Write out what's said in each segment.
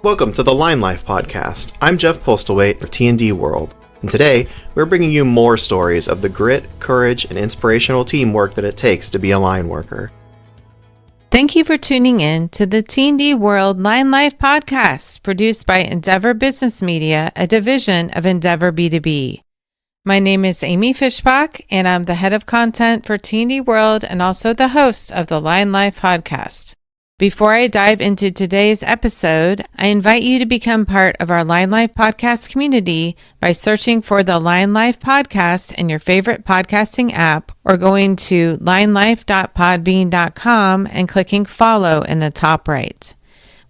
Welcome to the Line Life podcast. I'm Jeff Postlethwaite for T&D World, and today we're bringing you more stories of the grit, courage, and inspirational teamwork that it takes to be a line worker. Thank you for tuning in to the T&D World Line Life podcast, produced by Endeavor Business Media, a division of Endeavor B2B. My name is Amy Fischbach, and I'm the head of content for T&D World and also the host of the Line Life podcast. Before I dive into today's episode, I invite you to become part of our Line Life podcast community by searching for the Line Life podcast in your favorite podcasting app or going to linelife.podbean.com and clicking follow in the top right.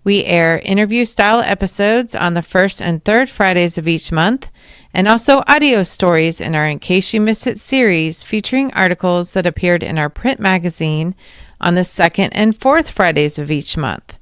We air interview-style episodes on the first and third Fridays of each month, and also audio stories in our In Case You Missed It series featuring articles that appeared in our print magazine on the second and fourth Fridays of each month.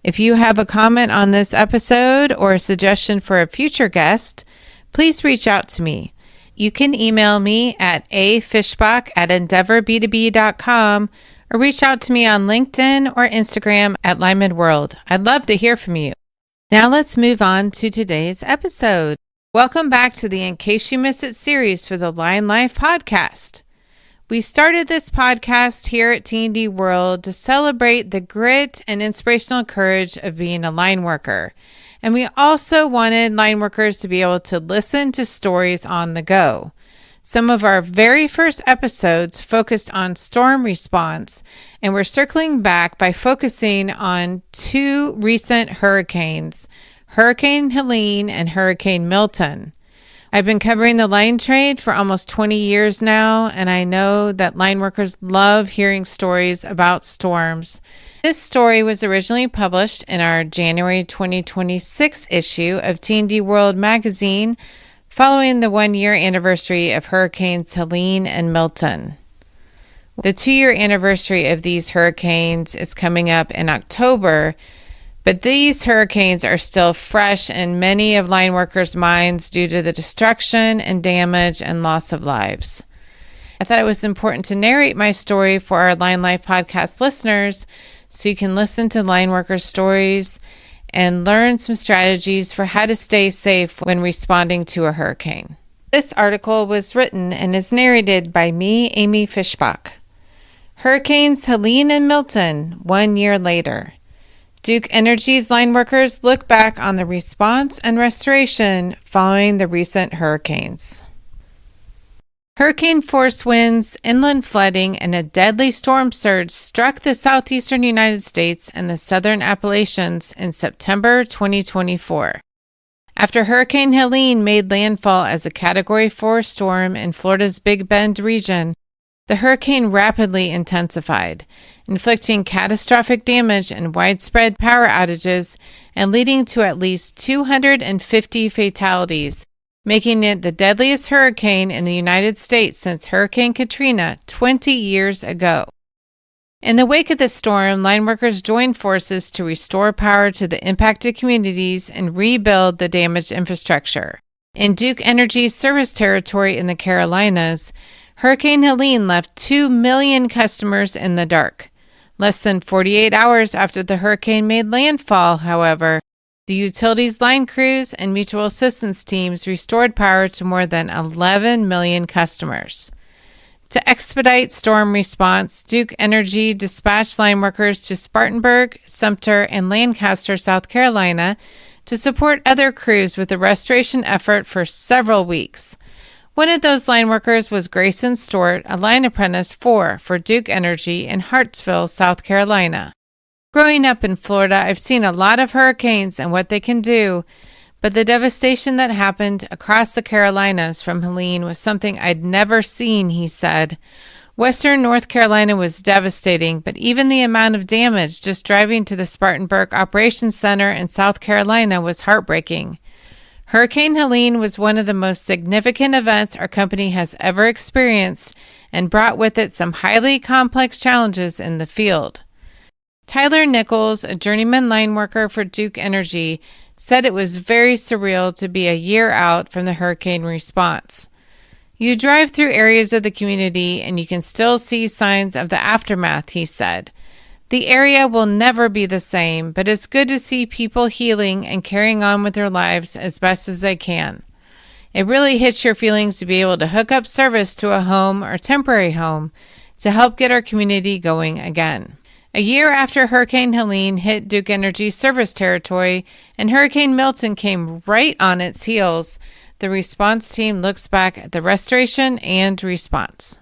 If you have a comment on this episode or a suggestion for a future guest, please reach out to me. You can email me at afischbach@endeavorb2b.com or reach out to me on LinkedIn or Instagram at Lyman World. I'd love to hear from you. Now let's move on to today's episode. Welcome back to the In Case You Missed It series for the Line Life podcast. We started this podcast here at T&D World to celebrate the grit and inspirational courage of being a line worker. And we also wanted line workers to be able to listen to stories on the go. Some of our very first episodes focused on storm response, and we're circling back by focusing on two recent hurricanes, Hurricane Helene and Hurricane Milton. I've been covering the line trade for almost 20 years now, and I know that line workers love hearing stories about storms. This story was originally published in our January 2026 issue of T&D World magazine, following the one-year anniversary of Hurricanes Helene and Milton. The 2-year anniversary of these hurricanes is coming up in October, but these hurricanes are still fresh in many of line workers' minds due to the destruction and damage and loss of lives. I thought it was important to narrate my story for our Line Life podcast listeners so you can listen to line workers' stories and learn some strategies for how to stay safe when responding to a hurricane. This article was written and is narrated by me, Amy Fischbach. Hurricanes Helene and Milton, 1 year later. Duke Energy's line workers look back on the response and restoration following the recent hurricanes. Hurricane-force winds, inland flooding, and a deadly storm surge struck the southeastern United States and the southern Appalachians in September 2024. After Hurricane Helene made landfall as a Category 4 storm in Florida's Big Bend region, the hurricane rapidly intensified, inflicting catastrophic damage and widespread power outages and leading to at least 250 fatalities, making it the deadliest hurricane in the United States since Hurricane Katrina 20 years ago. In the wake of the storm, line workers joined forces to restore power to the impacted communities and rebuild the damaged infrastructure. In Duke Energy's service territory in the Carolinas, Hurricane Helene left 2 million customers in the dark. Less than 48 hours after the hurricane made landfall, however, the utilities line crews and mutual assistance teams restored power to more than 11 million customers. To expedite storm response, Duke Energy dispatched line workers to Spartanburg, Sumter, and Lancaster, South Carolina, to support other crews with the restoration effort for several weeks. One of those line workers was Grayson Stewart, a line apprentice for Duke Energy in Hartsville, South Carolina. Growing up in Florida, I've seen a lot of hurricanes and what they can do, but the devastation that happened across the Carolinas from Helene was something I'd never seen, he said. Western North Carolina was devastating, but even the amount of damage just driving to the Spartanburg Operations Center in South Carolina was heartbreaking. Hurricane Helene was one of the most significant events our company has ever experienced and brought with it some highly complex challenges in the field. Tyler Nichols, a journeyman line worker for Duke Energy, said it was very surreal to be a year out from the hurricane response. You drive through areas of the community and you can still see signs of the aftermath, he said. The area will never be the same, but it's good to see people healing and carrying on with their lives as best as they can. It really hits your feelings to be able to hook up service to a home or temporary home to help get our community going again. A year after Hurricane Helene hit Duke Energy service territory and Hurricane Milton came right on its heels, the response team looks back at the restoration and response.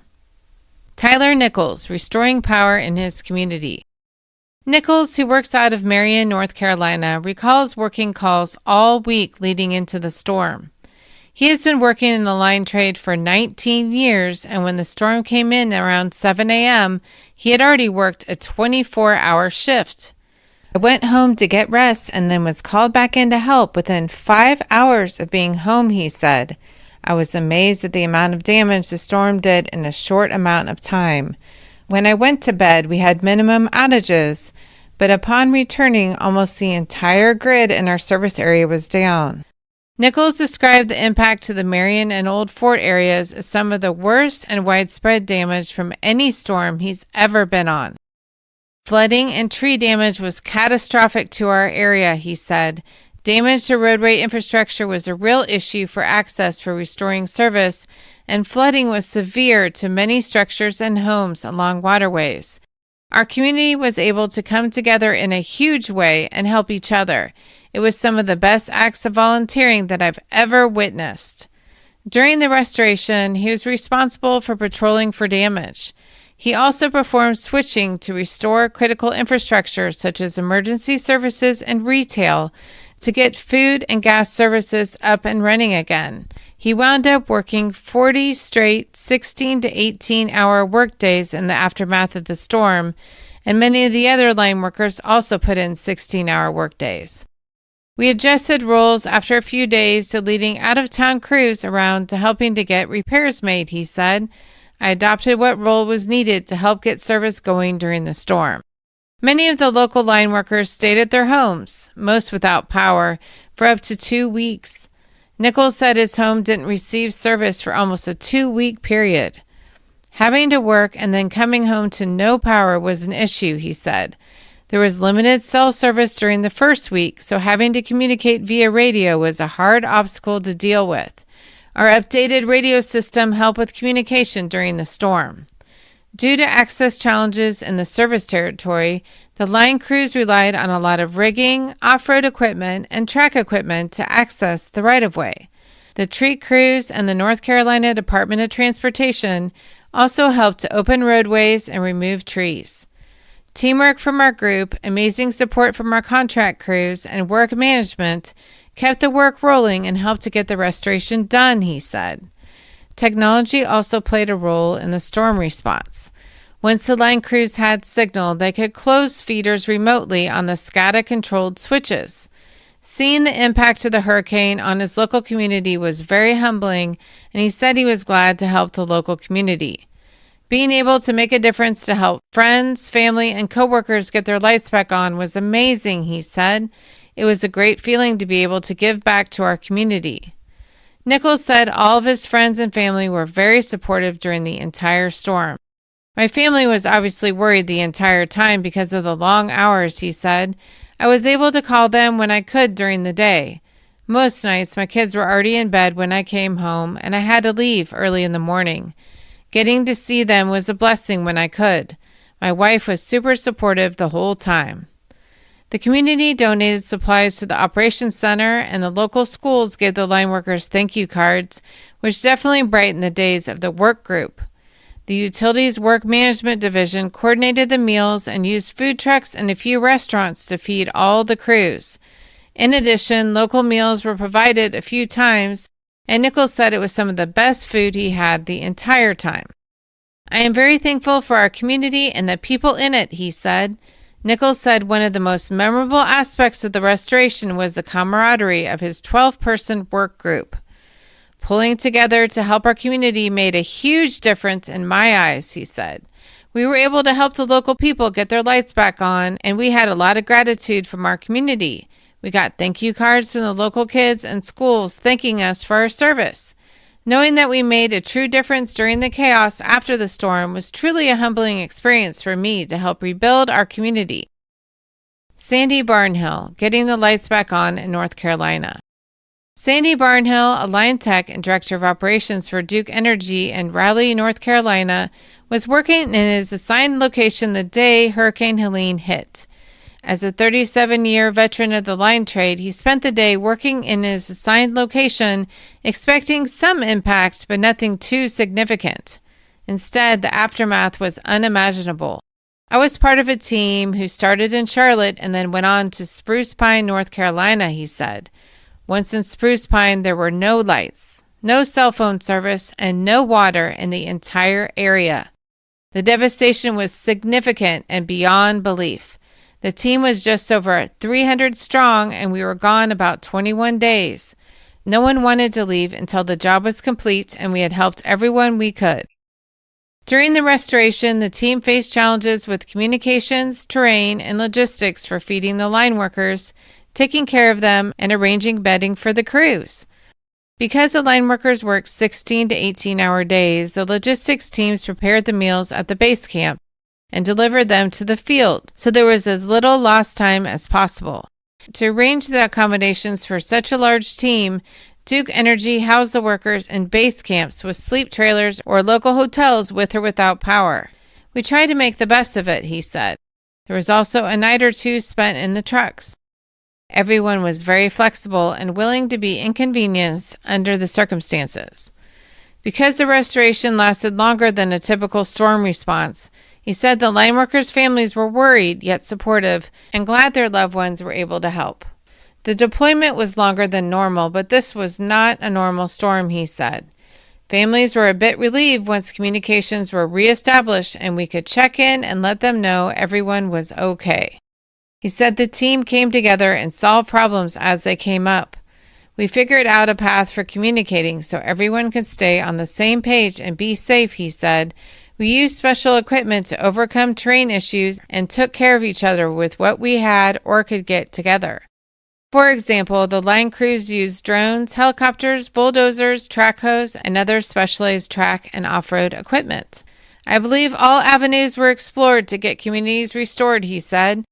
Tyler Nichols, restoring power in his community. Nichols, who works out of Marion, North Carolina, recalls working calls all week leading into the storm. He has been working in the line trade for 19 years, and when the storm came in around 7 a.m., he had already worked a 24-hour shift. I went home to get rest and then was called back in to help within 5 hours of being home, he said. I was amazed at the amount of damage the storm did in a short amount of time. When I went to bed, we had minimum outages, but upon returning, almost the entire grid in our service area was down. Nichols described the impact to the Marion and Old Fort areas as some of the worst and widespread damage from any storm he's ever been on. Flooding and tree damage was catastrophic to our area, he said. Damage to roadway infrastructure was a real issue for access for restoring service, and flooding was severe to many structures and homes along waterways. Our community was able to come together in a huge way and help each other. It was some of the best acts of volunteering that I've ever witnessed. During the restoration, he was responsible for patrolling for damage. He also performed switching to restore critical infrastructure such as emergency services and retail to get food and gas services up and running again. He wound up working 40 straight 16 to 18-hour workdays in the aftermath of the storm, and many of the other line workers also put in 16-hour workdays. We adjusted roles after a few days to leading out-of-town crews around to helping to get repairs made, he said. I adopted what role was needed to help get service going during the storm. Many of the local line workers stayed at their homes, most without power, for up to 2 weeks. Nichols said his home didn't receive service for almost a 2-week period. Having to work and then coming home to no power was an issue, he said. There was limited cell service during the first week, so having to communicate via radio was a hard obstacle to deal with. Our updated radio system helped with communication during the storm. Due to access challenges in the service territory, the line crews relied on a lot of rigging, off-road equipment, and track equipment to access the right-of-way. The tree crews and the North Carolina Department of Transportation also helped to open roadways and remove trees. Teamwork from our group, amazing support from our contract crews, and work management kept the work rolling and helped to get the restoration done, he said. Technology also played a role in the storm response. Once the line crews had signal, they could close feeders remotely on the SCADA-controlled switches. Seeing the impact of the hurricane on his local community was very humbling, and he said he was glad to help the local community. Being able to make a difference to help friends, family, and coworkers get their lights back on was amazing, he said. It was a great feeling to be able to give back to our community. Nichols said all of his friends and family were very supportive during the entire storm. My family was obviously worried the entire time because of the long hours, he said. I was able to call them when I could during the day. Most nights, my kids were already in bed when I came home, and I had to leave early in the morning. Getting to see them was a blessing when I could. My wife was super supportive the whole time. The community donated supplies to the operations center, and the local schools gave the line workers thank you cards, which definitely brightened the days of the work group. The utilities work management division coordinated the meals and used food trucks and a few restaurants to feed all the crews. In addition, local meals were provided a few times, and Nichols said it was some of the best food he had the entire time. I am very thankful for our community and the people in it, he said. Nichols said one of the most memorable aspects of the restoration was the camaraderie of his 12-person work group. Pulling together to help our community made a huge difference in my eyes, he said. We were able to help the local people get their lights back on, and we had a lot of gratitude from our community. We got thank you cards from the local kids and schools thanking us for our service. Knowing that we made a true difference during the chaos after the storm was truly a humbling experience for me to help rebuild our community. Sandy Barnhill, getting the lights back on in North Carolina. Sandy Barnhill, a line tech and director of operations for Duke Energy in Raleigh, North Carolina, was working in his assigned location the day Hurricane Helene hit. As a 37-year veteran of the line trade, he spent the day working in his assigned location, expecting some impact, but nothing too significant. Instead, the aftermath was unimaginable. I was part of a team who started in Charlotte and then went on to Spruce Pine, North Carolina, he said. Once in Spruce Pine, there were no lights, no cell phone service, and no water in the entire area. The devastation was significant and beyond belief. The team was just over 300 strong, and we were gone about 21 days. No one wanted to leave until the job was complete, and we had helped everyone we could. During the restoration, the team faced challenges with communications, terrain, and logistics for feeding the line workers, taking care of them, and arranging bedding for the crews. Because the line workers worked 16 to 18-hour days, the logistics teams prepared the meals at the base camp and delivered them to the field, so there was as little lost time as possible. To arrange the accommodations for such a large team, Duke Energy housed the workers in base camps with sleep trailers or local hotels with or without power. We tried to make the best of it, he said. There was also a night or two spent in the trucks. Everyone was very flexible and willing to be inconvenienced under the circumstances. Because the restoration lasted longer than a typical storm response, he said the line workers' families were worried yet supportive and glad their loved ones were able to help. The deployment was longer than normal, but this was not a normal storm, he said. Families were a bit relieved once communications were reestablished and we could check in and let them know everyone was okay. He said the team came together and solved problems as they came up. We figured out a path for communicating so everyone could stay on the same page and be safe, he said. We used special equipment to overcome terrain issues and took care of each other with what we had or could get together. For example, the line crews used drones, helicopters, bulldozers, track hoes, and other specialized track and off-road equipment. I believe all avenues were explored to get communities restored, he said.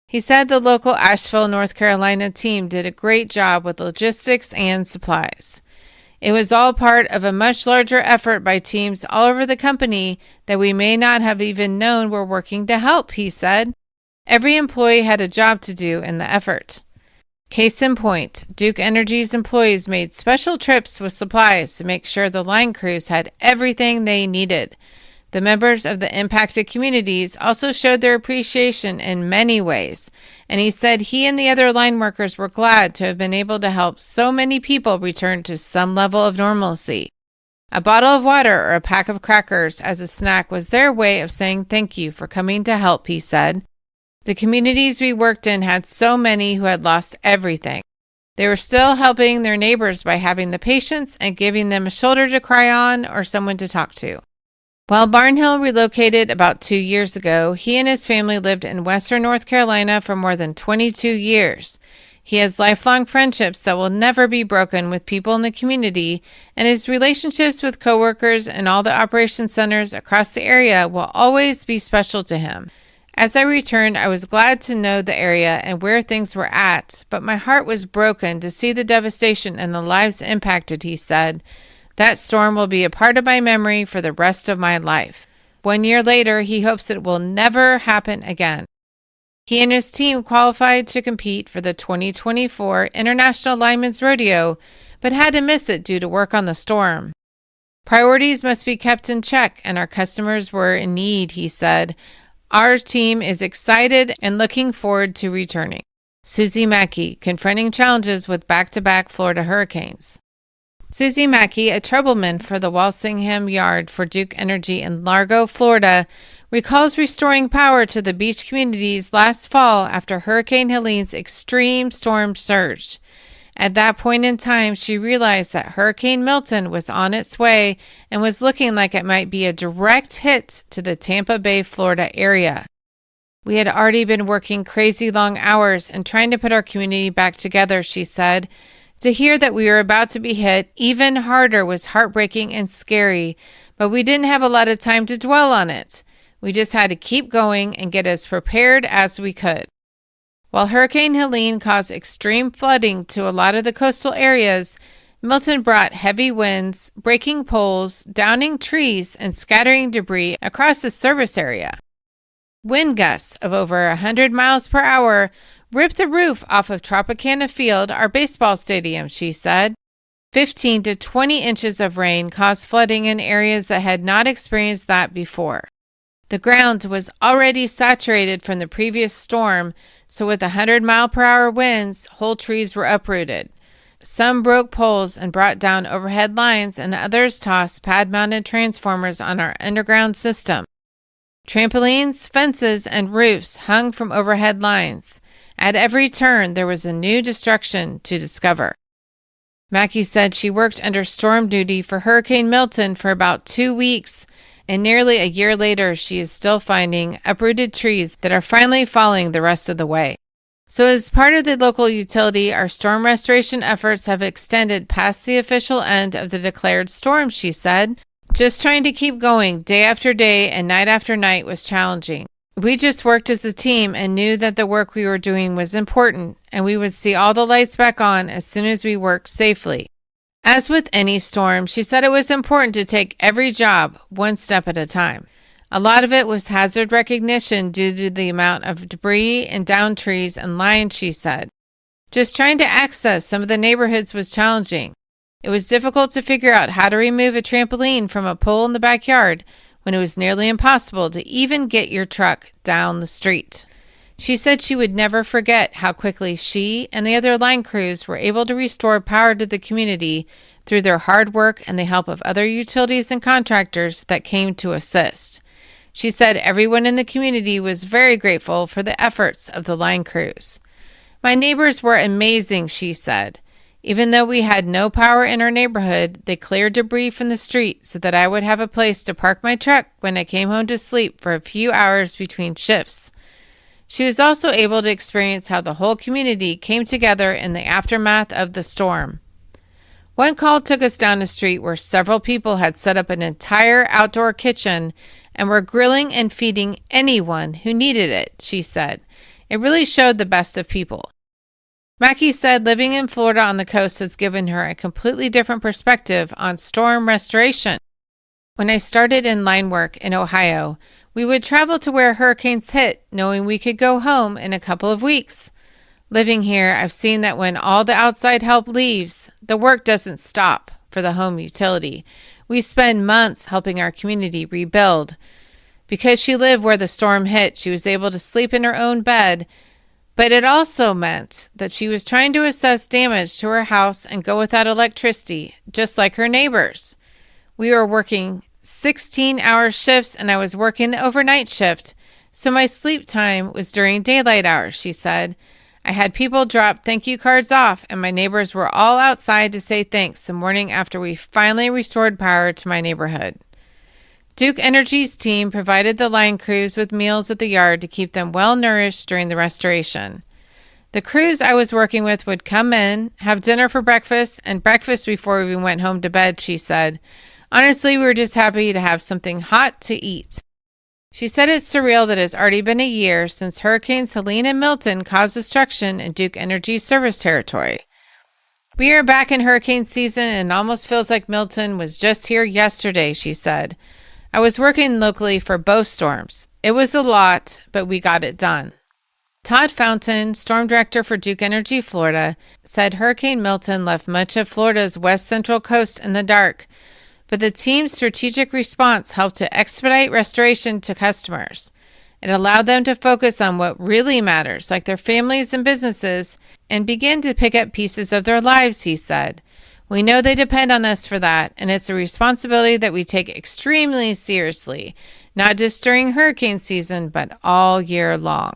He said the local Asheville, North Carolina team did a great job with logistics and supplies. It was all part of a much larger effort by teams all over the company that we may not have even known were working to help, he said. Every employee had a job to do in the effort. Case in point, Duke Energy's employees made special trips with supplies to make sure the line crews had everything they needed. The members of the impacted communities also showed their appreciation in many ways, and he said he and the other line workers were glad to have been able to help so many people return to some level of normalcy. A bottle of water or a pack of crackers as a snack was their way of saying thank you for coming to help, he said. The communities we worked in had so many who had lost everything. They were still helping their neighbors by having the patience and giving them a shoulder to cry on or someone to talk to. While Barnhill relocated about 2 years ago, he and his family lived in Western North Carolina for more than 22 years. He has lifelong friendships that will never be broken with people in the community, and his relationships with coworkers and all the operation centers across the area will always be special to him. As I returned, I was glad to know the area and where things were at, but my heart was broken to see the devastation and the lives impacted, he said. That storm will be a part of my memory for the rest of my life. 1 year later, he hopes it will never happen again. He and his team qualified to compete for the 2024 International Linemen's Rodeo, but had to miss it due to work on the storm. Priorities must be kept in check, and our customers were in need, he said. Our team is excited and looking forward to returning. Susie Mackey, confronting challenges with back-to-back Florida hurricanes. Susie Mackey, a troubleman for the Walsingham Yard for Duke Energy in Largo, Florida, recalls restoring power to the beach communities last fall after Hurricane Helene's extreme storm surge. At that point in time, she realized that Hurricane Milton was on its way and was looking like it might be a direct hit to the Tampa Bay, Florida area. We had already been working crazy long hours and trying to put our community back together, she said. To hear that we were about to be hit even harder was heartbreaking and scary, but we didn't have a lot of time to dwell on it. We just had to keep going and get as prepared as we could. While Hurricane Helene caused extreme flooding to a lot of the coastal areas, Milton brought heavy winds, breaking poles, downing trees, and scattering debris across the service area. Wind gusts of over 100 miles per hour ripped the roof off of Tropicana Field, our baseball stadium, she said. 15 to 20 inches of rain caused flooding in areas that had not experienced that before. The ground was already saturated from the previous storm, so with 100-mile-per-hour winds, whole trees were uprooted. Some broke poles and brought down overhead lines, and others tossed pad-mounted transformers on our underground system. Trampolines, fences, and roofs hung from overhead lines. At every turn, there was a new destruction to discover. Mackie said she worked under storm duty for Hurricane Milton for about 2 weeks, and nearly a year later, she is still finding uprooted trees that are finally falling the rest of the way. So as part of the local utility, our storm restoration efforts have extended past the official end of the declared storm, she said. Just trying to keep going day after day and night after night was challenging. We just worked as a team and knew that the work we were doing was important, and we would see all the lights back on as soon as we worked safely. As with any storm, she said it was important to take every job one step at a time. A lot of it was hazard recognition due to the amount of debris and downed trees and lines, she said. Just trying to access some of the neighborhoods was challenging. It was difficult to figure out how to remove a trampoline from a pole in the backyard when it was nearly impossible to even get your truck down the street. She said she would never forget how quickly she and the other line crews were able to restore power to the community through their hard work and the help of other utilities and contractors that came to assist. She said everyone in the community was very grateful for the efforts of the line crews. My neighbors were amazing, she said. Even though we had no power in our neighborhood, they cleared debris from the street so that I would have a place to park my truck when I came home to sleep for a few hours between shifts. She was also able to experience how the whole community came together in the aftermath of the storm. One call took us down a street where several people had set up an entire outdoor kitchen and were grilling and feeding anyone who needed it, she said. It really showed the best of people. Mackie said living in Florida on the coast has given her a completely different perspective on storm restoration. When I started in line work in Ohio, we would travel to where hurricanes hit, knowing we could go home in a couple of weeks. Living here, I've seen that when all the outside help leaves, the work doesn't stop for the home utility. We spend months helping our community rebuild. Because she lived where the storm hit, she was able to sleep in her own bed, but it also meant that she was trying to assess damage to her house and go without electricity, just like her neighbors. We were working 16-hour shifts, and I was working the overnight shift, so my sleep time was during daylight hours, she said. I had people drop thank you cards off, and my neighbors were all outside to say thanks the morning after we finally restored power to my neighborhood. Duke Energy's team provided the line crews with meals at the yard to keep them well nourished during the restoration. The crews I was working with would come in, have dinner for breakfast, and breakfast before we went home to bed, she said. Honestly, we were just happy to have something hot to eat. She said it's surreal that it's already been a year since Hurricanes Helene and Milton caused destruction in Duke Energy's service territory. We are back in hurricane season and it almost feels like Milton was just here yesterday, she said. I was working locally for both storms. It was a lot, but we got it done. Todd Fountain, storm director for Duke Energy Florida, said Hurricane Milton left much of Florida's west central coast in the dark, but the team's strategic response helped to expedite restoration to customers. It allowed them to focus on what really matters, like their families and businesses, and begin to pick up pieces of their lives, he said. We know they depend on us for that, and it's a responsibility that we take extremely seriously, not just during hurricane season, but all year long.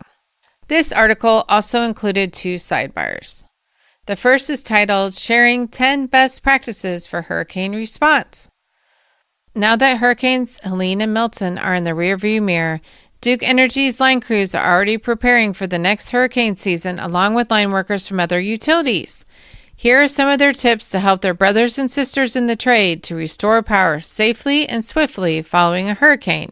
This article also included 2 sidebars. The first is titled, Sharing 10 Best Practices for Hurricane Response. Now that Hurricanes Helene and Milton are in the rearview mirror, Duke Energy's line crews are already preparing for the next hurricane season along with line workers from other utilities. Here are some of their tips to help their brothers and sisters in the trade to restore power safely and swiftly following a hurricane.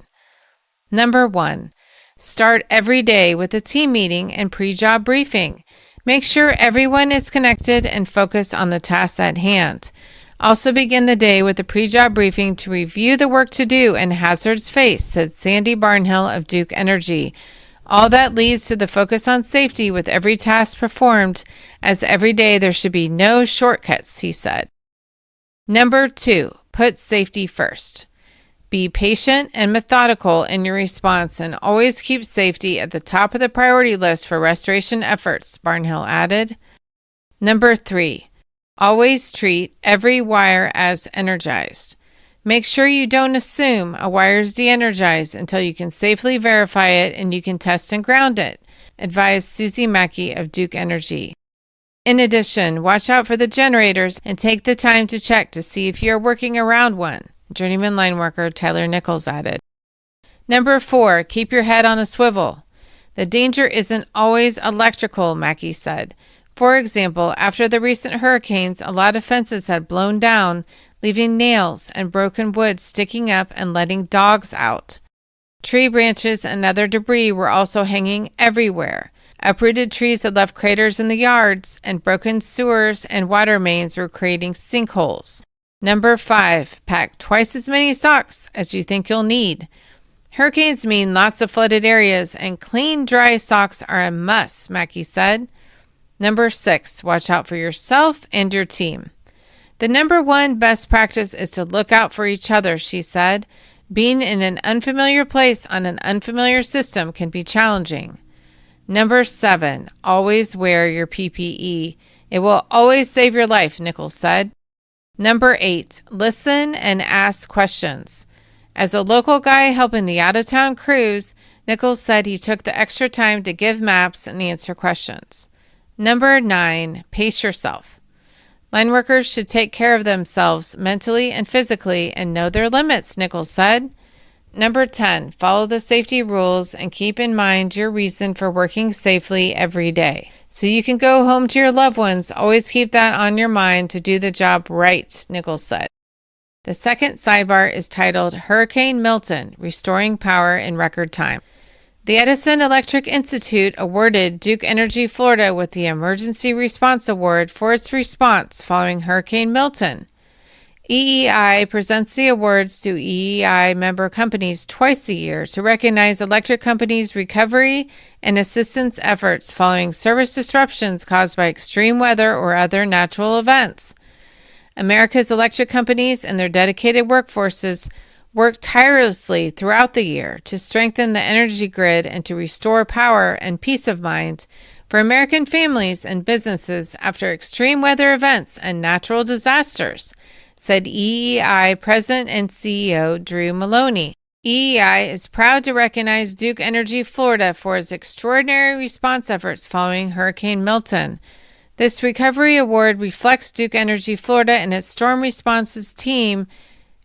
Number 1, start every day with a team meeting and pre-job briefing. Make sure everyone is connected and focused on the tasks at hand. Also begin the day with a pre-job briefing to review the work to do and hazards faced, said Sandy Barnhill of Duke Energy. All that leads to the focus on safety with every task performed, as every day there should be no shortcuts, he said. Number 2, put safety first. Be patient and methodical in your response and always keep safety at the top of the priority list for restoration efforts, Barnhill added. Number 3, always treat every wire as energized. Make sure you don't assume a wire is de-energized until you can safely verify it and you can test and ground it, advised Susie Mackey of Duke Energy. In addition, watch out for the generators and take the time to check to see if you're working around one, journeyman line worker Tyler Nichols added. Number 4, keep your head on a swivel. The danger isn't always electrical, Mackey said. For example, after the recent hurricanes, a lot of fences had blown down, leaving nails and broken wood sticking up and letting dogs out. Tree branches and other debris were also hanging everywhere. Uprooted trees had left craters in the yards, and broken sewers and water mains were creating sinkholes. Number 5, pack twice as many socks as you think you'll need. Hurricanes mean lots of flooded areas, and clean, dry socks are a must, Mackey said. Number 6, watch out for yourself and your team. The number 1 best practice is to look out for each other, she said. Being in an unfamiliar place on an unfamiliar system can be challenging. Number 7, always wear your PPE. It will always save your life, Nichols said. Number 8, listen and ask questions. As a local guy helping the out-of-town crews, Nichols said he took the extra time to give maps and answer questions. Number 9, pace yourself. Line workers should take care of themselves mentally and physically and know their limits, Nichols said. Number 10, follow the safety rules and keep in mind your reason for working safely every day. So you can go home to your loved ones, always keep that on your mind to do the job right, Nichols said. The second sidebar is titled Hurricane Milton, Restoring Power in Record Time. The Edison Electric Institute awarded Duke Energy Florida with the Emergency Response Award for its response following Hurricane Milton. EEI presents the awards to EEI member companies twice a year to recognize electric companies' recovery and assistance efforts following service disruptions caused by extreme weather or other natural events. America's electric companies and their dedicated workforces work tirelessly throughout the year to strengthen the energy grid and to restore power and peace of mind for American families and businesses after extreme weather events and natural disasters, said EEI President and CEO Drew Maloney. EEI is proud to recognize Duke Energy Florida for its extraordinary response efforts following Hurricane Milton. This recovery award reflects Duke Energy Florida and its storm responses team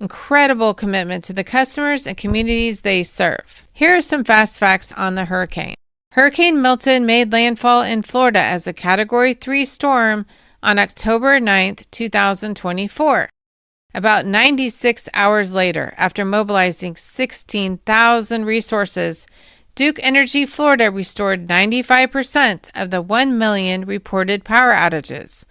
incredible commitment to the customers and communities they serve. Here are some fast facts on the hurricane. Hurricane Milton made landfall in Florida as a Category 3 storm on October 9, 2024. About 96 hours later, after mobilizing 16,000 resources, Duke Energy Florida restored 95% of the 1 million reported power outages.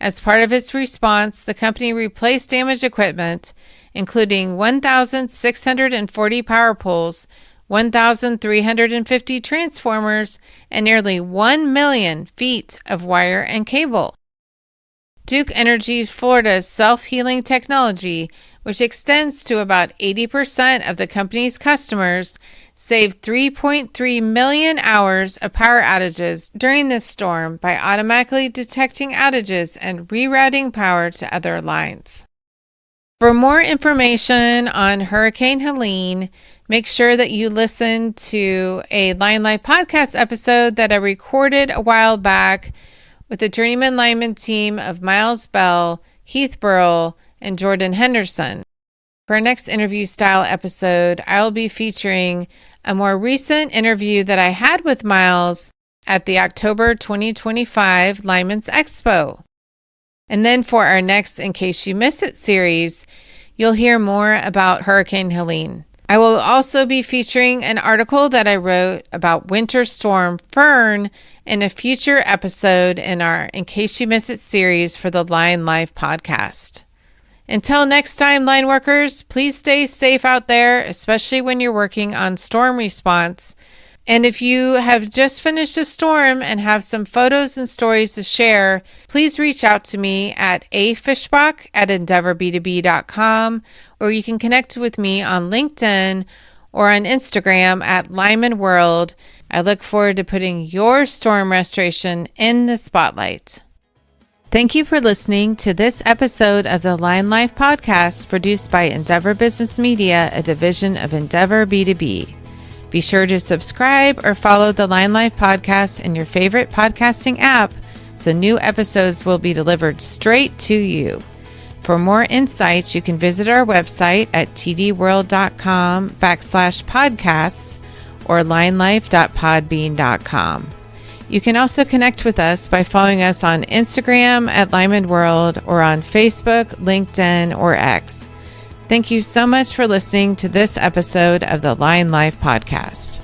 As part of its response, the company replaced damaged equipment, including 1,640 power poles, 1,350 transformers, and nearly 1 million feet of wire and cable. Duke Energy Florida's self-healing technology, which extends to about 80% of the company's customers, saved 3.3 million hours of power outages during this storm by automatically detecting outages and rerouting power to other lines. For more information on Hurricane Helene, make sure that you listen to a Line Life podcast episode that I recorded a while back with the Journeyman Lineman team of Miles Bell, Heath Burrell, and Jordan Henderson. For our next interview style episode, I will be featuring a more recent interview that I had with Miles at the October 2025 Lineman's Expo. And then for our next In Case You Miss It series, you'll hear more about Hurricane Helene. I will also be featuring an article that I wrote about Winter Storm Fern in a future episode in our In Case You Miss It series for the Line Life podcast. Until next time, line workers, please stay safe out there, especially when you're working on storm response. And if you have just finished a storm and have some photos and stories to share, please reach out to me at afishbach@endeavorb2b.com, or you can connect with me on LinkedIn or on Instagram at Lyman World. I look forward to putting your storm restoration in the spotlight. Thank you for listening to this episode of the Line Life podcast produced by Endeavor Business Media, a division of Endeavor B2B. Be sure to subscribe or follow the Line Life podcast in your favorite podcasting app so new episodes will be delivered straight to you. For more insights, you can visit our website at tdworld.com/podcasts or linelife.podbean.com. You can also connect with us by following us on Instagram at Lyman World or on Facebook, LinkedIn, or X. Thank you so much for listening to this episode of the Line Life podcast.